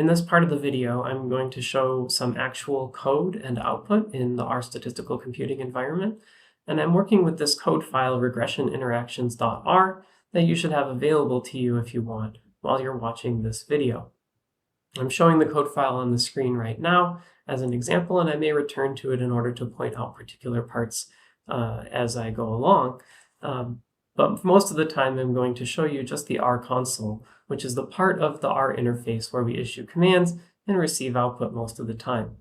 In this part of the video, I'm going to show some actual code and output in the R statistical computing environment. And I'm working with this code file, regression_interactions.r, that you should have available to you if you want while you're watching this video. I'm showing the code file on the screen right now as an example, and I may return to it in order to point out particular parts as I go along. But most of the time, I'm going to show you just the R console, which is the part of the R interface where we issue commands and receive output most of the time.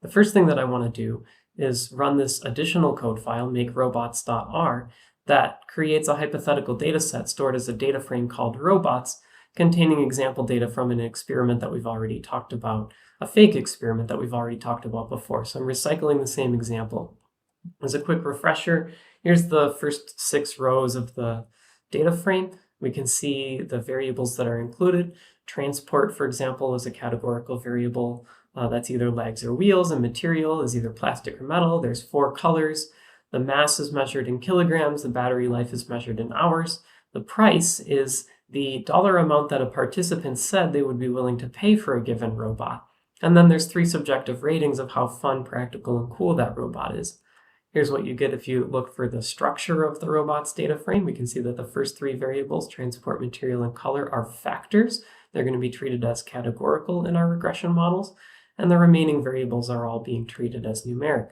The first thing that I want to do is run this additional code file, makerobots.r, that creates a hypothetical data set stored as a data frame called robots, containing example data from an experiment that we've already talked about, a fake experiment that we've already talked about before. So I'm recycling the same example. As a quick refresher, here's the first 6 rows of the data frame. We can see the variables that are included. Transport, for example, is a categorical variable that's either legs or wheels, and material is either plastic or metal. There's 4 colors. The mass is measured in kilograms. The battery life is measured in hours. The price is the dollar amount that a participant said they would be willing to pay for a given robot. And then there's 3 subjective ratings of how fun, practical, and cool that robot is. Here's what you get if you look for the structure of the robot's data frame. We can see that the first 3 variables, transport, material, and color, are factors. They're going to be treated as categorical in our regression models, and the remaining variables are all being treated as numeric.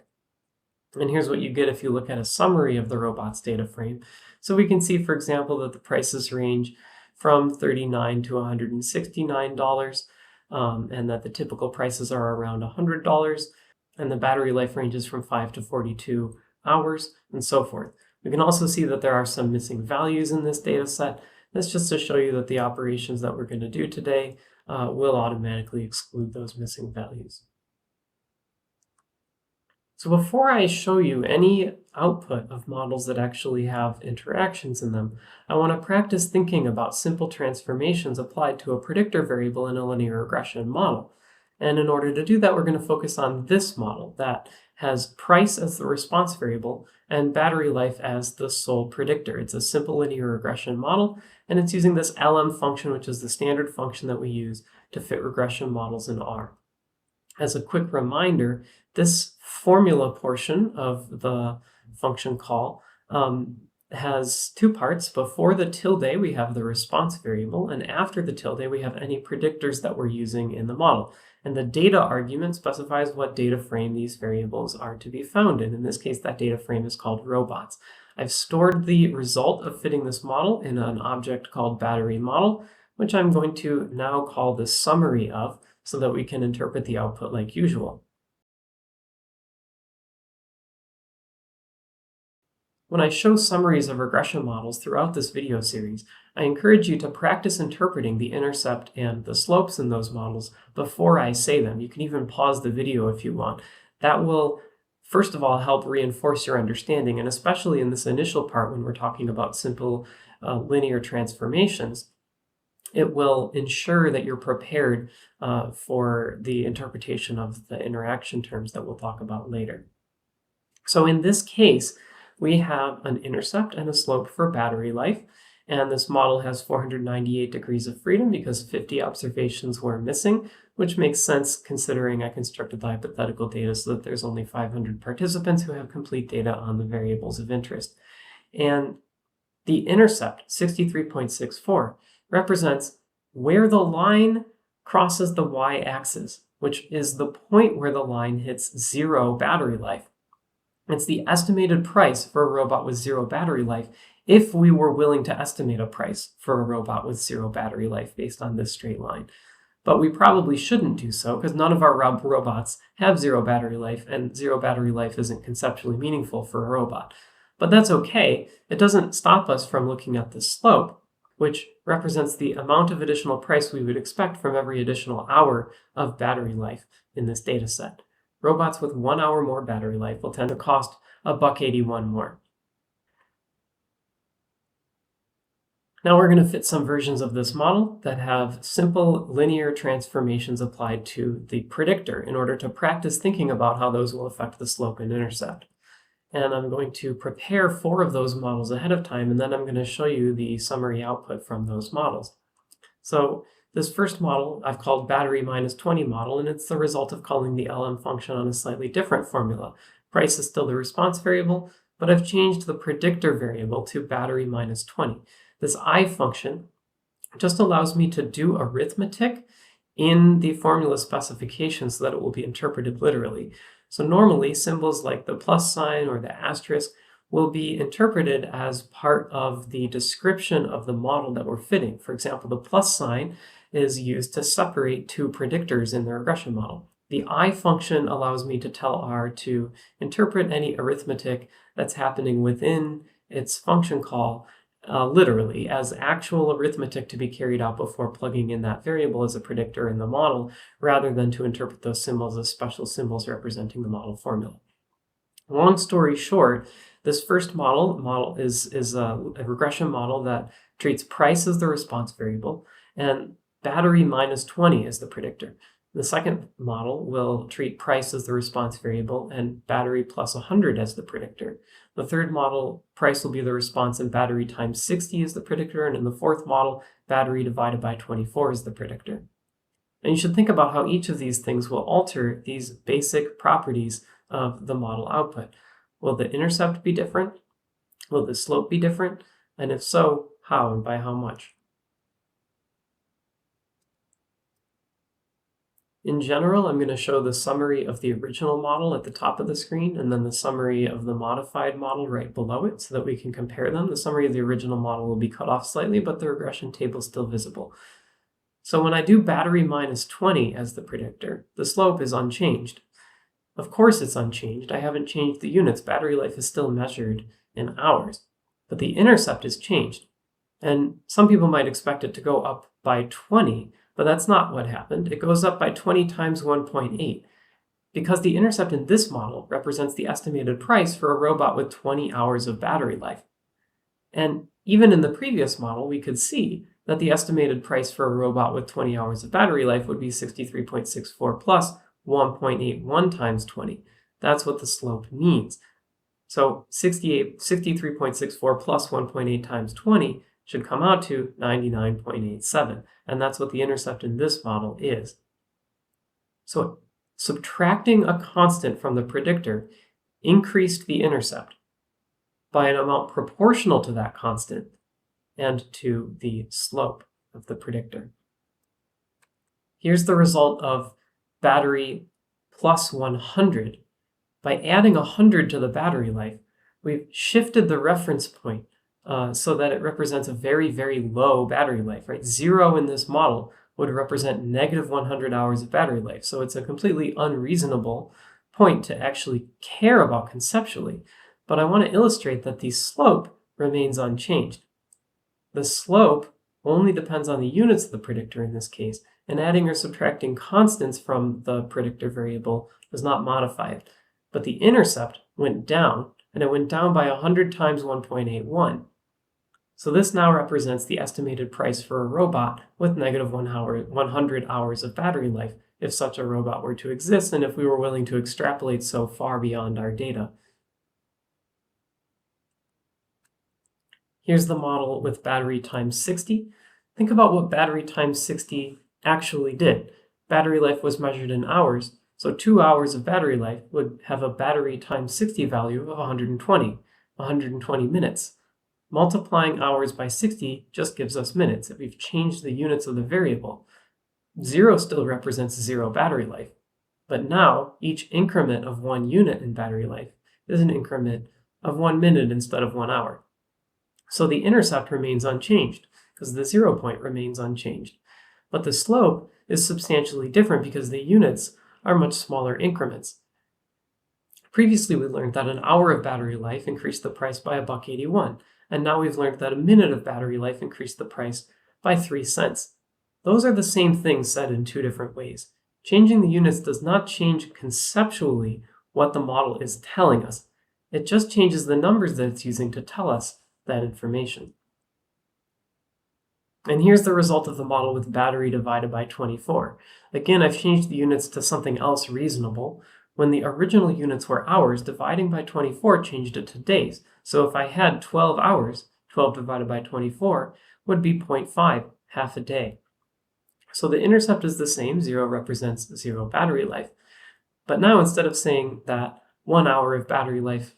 And here's what you get if you look at a summary of the robot's data frame. So we can see, for example, that the prices range from $39 to $169, and that the typical prices are around $100. And the battery life ranges from 5 to 42 hours, and so forth. We can also see that there are some missing values in this data set. That's just to show you that the operations that we're going to do today will automatically exclude those missing values. So before I show you any output of models that actually have interactions in them, I want to practice thinking about simple transformations applied to a predictor variable in a linear regression model. And in order to do that, we're going to focus on this model that has price as the response variable and battery life as the sole predictor. It's a simple linear regression model, and it's using this LM function, which is the standard function that we use to fit regression models in R. As a quick reminder, this formula portion of the function call has 2 parts. Before the tilde, we have the response variable, and after the tilde, we have any predictors that we're using in the model. And the data argument specifies what data frame these variables are to be found in. In this case, that data frame is called robots. I've stored the result of fitting this model in an object called battery model, which I'm going to now call the summary of, so that we can interpret the output like usual. When I show summaries of regression models throughout this video series, I encourage you to practice interpreting the intercept and the slopes in those models before I say them. You can even pause the video if you want. That will, first of all, help reinforce your understanding, and especially in this initial part when we're talking about simple linear transformations, it will ensure that you're prepared for the interpretation of the interaction terms that we'll talk about later. So in this case, we have an intercept and a slope for battery life, and this model has 498 degrees of freedom because 50 observations were missing, which makes sense considering I constructed the hypothetical data so that there's only 500 participants who have complete data on the variables of interest. And the intercept, 63.64, represents where the line crosses the y-axis, which is the point where the line hits 0 battery life. It's the estimated price for a robot with 0 battery life if we were willing to estimate a price for a robot with 0 battery life based on this straight line. But we probably shouldn't do so because none of our robots have 0 battery life, and 0 battery life isn't conceptually meaningful for a robot. But that's okay. It doesn't stop us from looking at the slope, which represents the amount of additional price we would expect from every additional hour of battery life in this data set. Robots with 1 hour more battery life will tend to cost $1.81 more. Now we're going to fit some versions of this model that have simple linear transformations applied to the predictor in order to practice thinking about how those will affect the slope and intercept. And I'm going to prepare 4 of those models ahead of time, and then I'm going to show you the summary output from those models. So This first model I've called battery minus 20 model, and it's the result of calling the LM function on a slightly different formula. Price is still the response variable, but I've changed the predictor variable to battery minus 20. This I function just allows me to do arithmetic in the formula specification so that it will be interpreted literally. So normally symbols like the plus sign or the asterisk will be interpreted as part of the description of the model that we're fitting. For example, the plus sign is used to separate two predictors in the regression model. The I function allows me to tell R to interpret any arithmetic that's happening within its function call literally as actual arithmetic to be carried out before plugging in that variable as a predictor in the model, rather than to interpret those symbols as special symbols representing the model formula. Long story short, this first model is a regression model that treats price as the response variable and battery minus 20 as the predictor. The second model will treat price as the response variable and battery plus 100 as the predictor. The third model, price will be the response and battery times 60 is the predictor. And in the fourth model, battery divided by 24 is the predictor. And you should think about how each of these things will alter these basic properties of the model output. Will the intercept be different? Will the slope be different? And if so, how and by how much? In general, I'm going to show the summary of the original model at the top of the screen and then the summary of the modified model right below it so that we can compare them. The summary of the original model will be cut off slightly, but the regression table is still visible. So when I do battery minus 20 as the predictor, the slope is unchanged. Of course it's unchanged. I haven't changed the units. Battery life is still measured in hours, but the intercept is changed. And some people might expect it to go up by 20, but that's not what happened. It goes up by 20 times 1.8 because the intercept in this model represents the estimated price for a robot with 20 hours of battery life. And even in the previous model, we could see that the estimated price for a robot with 20 hours of battery life would be 63.64 plus 1.81 times 20. That's what the slope means. So 63.64 plus 1.8 times 20 should come out to 99.87. And that's what the intercept in this model is. So subtracting a constant from the predictor increased the intercept by an amount proportional to that constant and to the slope of the predictor. Here's the result of battery plus 100. By adding 100 to the battery life, we've shifted the reference point so that it represents a very, very low battery life, right? 0 in this model would represent negative 100 hours of battery life. So it's a completely unreasonable point to actually care about conceptually. But I want to illustrate that the slope remains unchanged. The slope only depends on the units of the predictor in this case, and adding or subtracting constants from the predictor variable does not modify it. But the intercept went down, and it went down by 100 times 1.81. So this now represents the estimated price for a robot with negative 100 hours of battery life, if such a robot were to exist, and if we were willing to extrapolate so far beyond our data. Here's the model with battery times 60. Think about what battery times 60 actually did. Battery life was measured in hours, so 2 hours of battery life would have a battery times 60 value of 120 minutes. Multiplying hours by 60 just gives us minutes. If we've changed the units of the variable, 0 still represents 0 battery life. But now each increment of 1 unit in battery life is an increment of 1 minute instead of 1 hour. So the intercept remains unchanged because the 0 point remains unchanged. But the slope is substantially different because the units are much smaller increments. Previously, we learned that an hour of battery life increased the price by $1.81, and now we've learned that a minute of battery life increased the price by 3 cents. Those are the same things said in 2 different ways. Changing the units does not change conceptually what the model is telling us. It just changes the numbers that it's using to tell us that information. And here's the result of the model with battery divided by 24. Again, I've changed the units to something else reasonable. When the original units were hours, dividing by 24 changed it to days. So if I had 12 hours, 12 divided by 24 would be 0.5, half a day. So the intercept is the same, 0 represents 0 battery life. But now instead of saying that 1 hour of battery life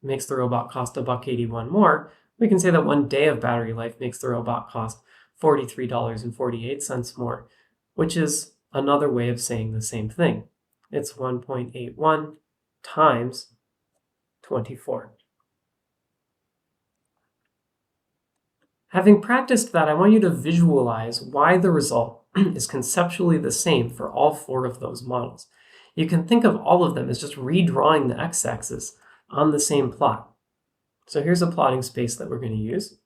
makes the robot cost $1.81 more, we can say that 1 day of battery life makes the robot cost $43.48 more, which is another way of saying the same thing. It's 1.81 times 24. Having practiced that, I want you to visualize why the result is conceptually the same for all 4 of those models. You can think of all of them as just redrawing the x-axis on the same plot. So here's a plotting space that we're going to use.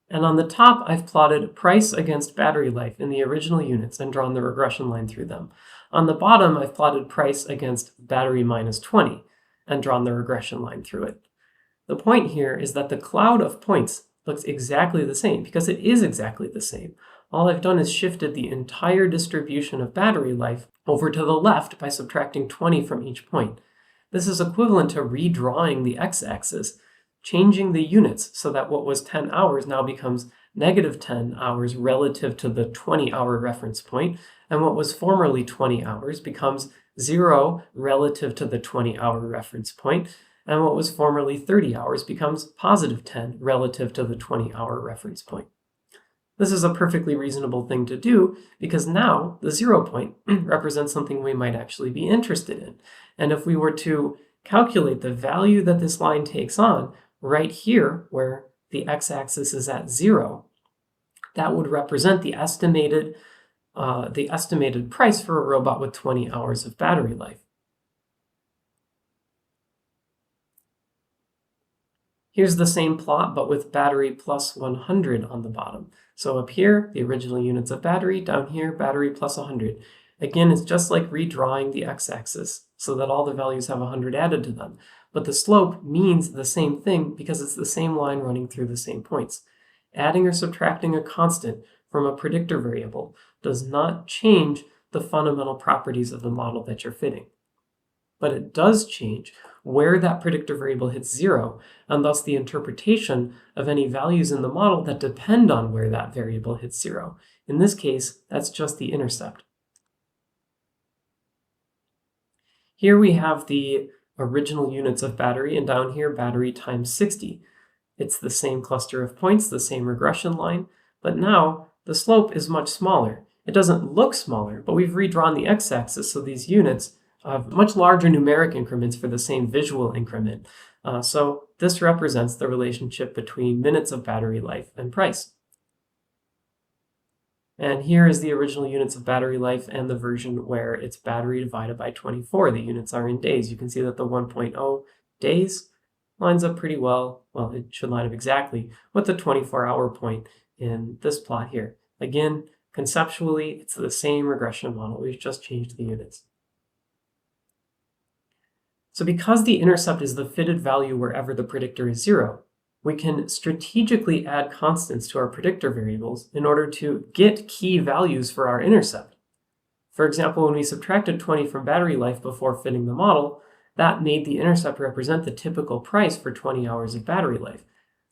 And on the top, I've plotted price against battery life in the original units and drawn the regression line through them. On the bottom, I've plotted price against battery minus 20 and drawn the regression line through it. The point here is that the cloud of points looks exactly the same because it is exactly the same. All I've done is shifted the entire distribution of battery life over to the left by subtracting 20 from each point. This is equivalent to redrawing the x-axis, changing the units so that what was 10 hours now becomes negative 10 hours relative to the 20-hour reference point, and what was formerly 20 hours becomes 0 relative to the 20-hour reference point, and what was formerly 30 hours becomes positive 10 relative to the 20-hour reference point. This is a perfectly reasonable thing to do because now the 0 point represents something we might actually be interested in. And if we were to calculate the value that this line takes on right here, where the x-axis is at 0, that would represent the estimated price for a robot with 20 hours of battery life. Here's the same plot, but with battery plus 100 on the bottom. So up here, the original units of battery, down here, battery plus 100. Again, it's just like redrawing the x-axis so that all the values have 100 added to them. But the slope means the same thing because it's the same line running through the same points. Adding or subtracting a constant from a predictor variable does not change the fundamental properties of the model that you're fitting. But it does change where that predictor variable hits 0, and thus the interpretation of any values in the model that depend on where that variable hits 0. In this case, that's just the intercept. Here we have the original units of battery, and down here, battery times 60. It's the same cluster of points, the same regression line, but now the slope is much smaller. It doesn't look smaller, but we've redrawn the x-axis, so these units have much larger numeric increments for the same visual increment. So this represents the relationship between minutes of battery life and price. And here is the original units of battery life and the version where it's battery divided by 24. The units are in days. You can see that the 1.0 days lines up pretty well. Well, it should line up exactly with the 24-hour point in this plot here. Again, conceptually, it's the same regression model. We've just changed the units. So because the intercept is the fitted value wherever the predictor is 0, we can strategically add constants to our predictor variables in order to get key values for our intercept. For example, when we subtracted 20 from battery life before fitting the model, that made the intercept represent the typical price for 20 hours of battery life.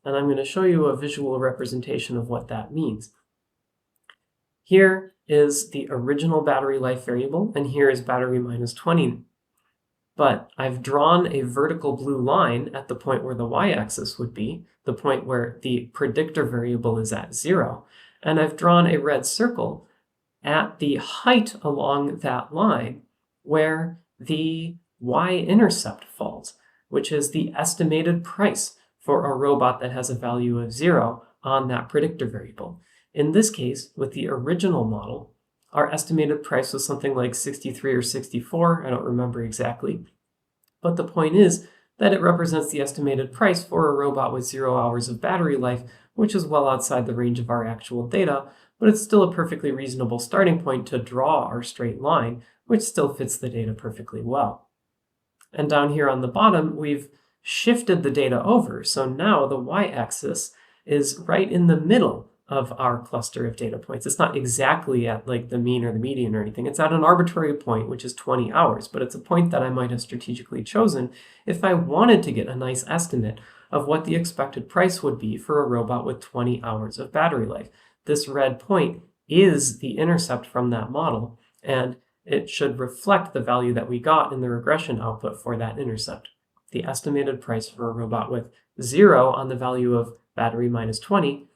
And I'm going to show you a visual representation of what that means. Here is the original battery life variable, and here is battery minus 20. But I've drawn a vertical blue line at the point where the y-axis would be, the point where the predictor variable is at 0. And I've drawn a red circle at the height along that line where the y-intercept falls, which is the estimated price for a robot that has a value of 0 on that predictor variable. In this case, with the original model, our estimated price was something like 63 or 64, I don't remember exactly. But the point is that it represents the estimated price for a robot with 0 hours of battery life, which is well outside the range of our actual data, but it's still a perfectly reasonable starting point to draw our straight line, which still fits the data perfectly well. And down here on the bottom, we've shifted the data over, so now the y-axis is right in the middle of our cluster of data points. It's not exactly at like the mean or the median or anything. It's at an arbitrary point, which is 20 hours, but it's a point that I might have strategically chosen if I wanted to get a nice estimate of what the expected price would be for a robot with 20 hours of battery life. This red point is the intercept from that model, and it should reflect the value that we got in the regression output for that intercept. The estimated price for a robot with 0 on the value of battery minus 20,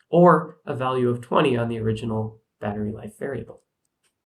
or a value of 20 on the original battery life variable.